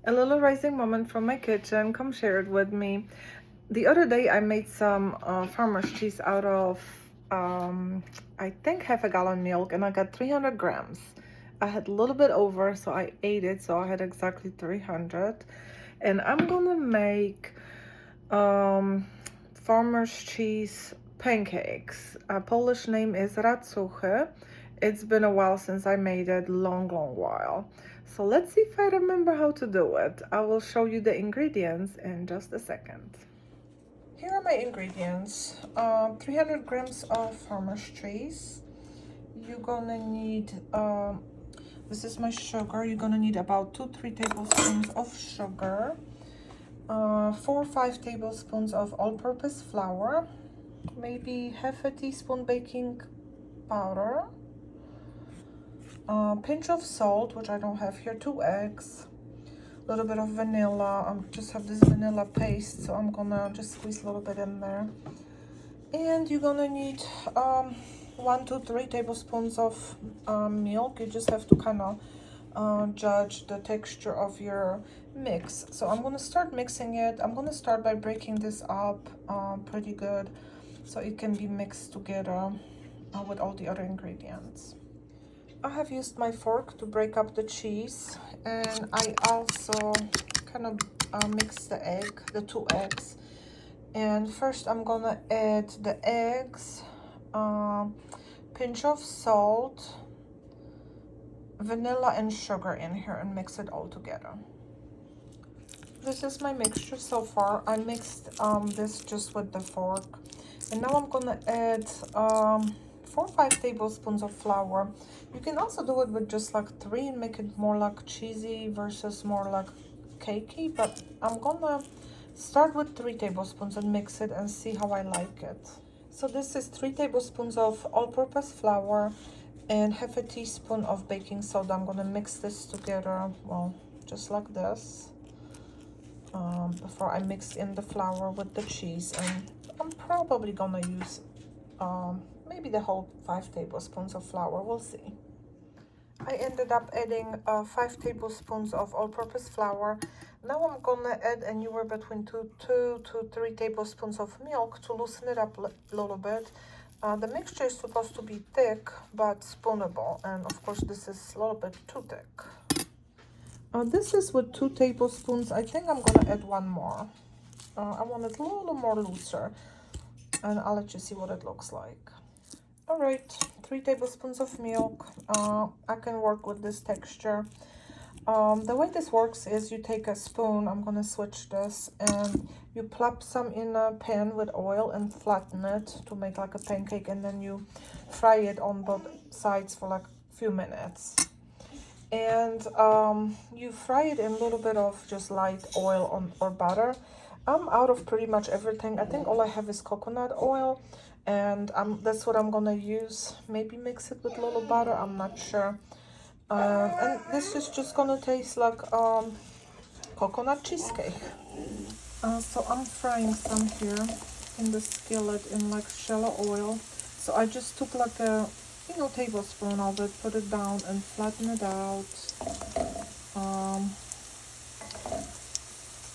A little rising moment from my kitchen. Come share it with me. The other day I made some farmer's cheese out of I think half a gallon milk, and I got 300 grams. I had a little bit over, so I ate it, so I had exactly 300. And I'm gonna make farmer's cheese pancakes. Polish name is racuchy. It's been a while since I made it, long while. So let's see if I remember how to do it. I will show you the ingredients in just a second. Here are my ingredients. 300 grams of farmer's cheese. You're gonna need, this is my sugar. You're gonna need about 2-3 tablespoons of sugar. 4 or 5 tablespoons of all-purpose flour, maybe half a teaspoon baking powder, a pinch of salt, which I don't have here, 2 eggs, a little bit of vanilla. I just have this vanilla paste, so I'm gonna just squeeze a little bit in there. And you're gonna need 1 to 3 tablespoons of milk. You just have to kind of judge the texture of your mix. So I'm going to start mixing it. I'm going to start by breaking this up pretty good so it can be mixed together with all the other ingredients. I have used my fork to break up the cheese, and I also kind of mix the 2 eggs. And first I'm gonna add the eggs, pinch of salt, vanilla and sugar in here, and mix it all together. This is my mixture so far. I mixed this just with the fork, and now I'm gonna add 4 or 5 tablespoons of flour. You can also do it with just like 3 and make it more like cheesy versus more like cakey, but I'm gonna start with 3 tablespoons and mix it and see how I like it. So this is 3 tablespoons of all-purpose flour and half a teaspoon of baking soda. I'm gonna mix this together, well, just like this, before I mix in the flour with the cheese. And I'm probably gonna use maybe the whole 5 tablespoons of flour, we'll see. I ended up adding 5 tablespoons of all-purpose flour. Now I'm gonna add anywhere between 2 to 3 tablespoons of milk to loosen it up a little bit. The mixture is supposed to be thick but spoonable, and of course this is a little bit too thick. This is with 2 tablespoons. I think I'm gonna add 1 more. I want it a little more looser, and I'll let you see what it looks like. All right, 3 tablespoons of milk. I can work with this texture. The way this works is you take a spoon, I'm gonna switch this, and you plop some in a pan with oil and flatten it to make like a pancake, and then you fry it on both sides for like a few minutes. And you fry it in a little bit of just light oil or butter. I'm out of pretty much everything. I think all I have is coconut oil, and that's what I'm gonna use. Maybe mix it with a little butter, I'm not sure. And this is just gonna taste like coconut cheesecake. So I'm frying some here in the skillet in like shallow oil. So I just took like a tablespoon of it, put it down and flatten it out.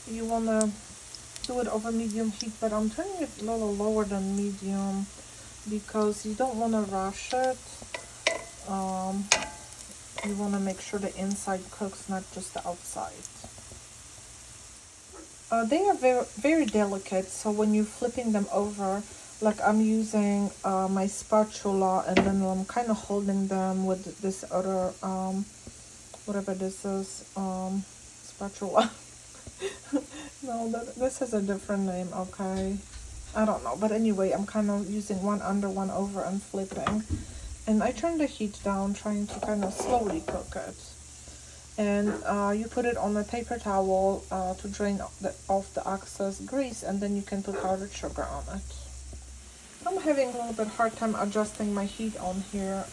You wanna do it over medium heat, but I'm turning it a little lower than medium because you don't want to rush it. You want to make sure the inside cooks, not just the outside. They are very, very delicate, so when you're flipping them over, like I'm using my spatula, and then I'm kind of holding them with this other, whatever this is, spatula. No, this has a different name, okay? I don't know, but anyway, I'm kind of using one under, one over, and flipping. And I turn the heat down, trying to kind of slowly cook it. And you put it on a paper towel to drain off the excess grease, and then you can put powdered sugar on it. I'm having a little bit hard time adjusting my heat on here,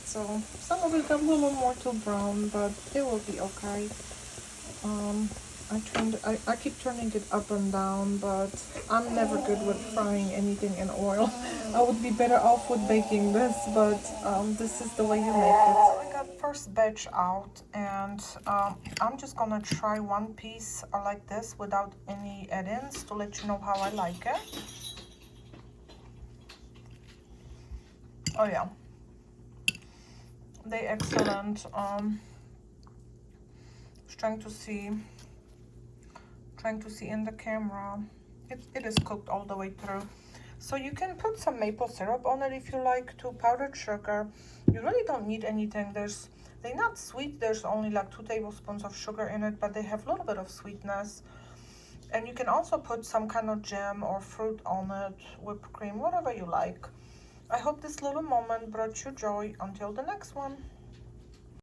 so some of it got a little more too brown, but it will be okay. I keep turning it up and down, but I'm never good with frying anything in oil. I would be better off with baking this, but this is the way you make it. So I got first batch out, and I'm just gonna try one piece like this without any add-ins to let you know how I like it. Oh yeah, they excellent. Trying to see in the camera, it is cooked all the way through. So you can put some maple syrup on it if you like to, powdered sugar. You really don't need anything. They're not sweet, there's only like 2 tablespoons of sugar in it, but they have a little bit of sweetness. And you can also put some kind of jam or fruit on it, whipped cream, whatever you like. I hope this little moment brought you joy. Until the next one.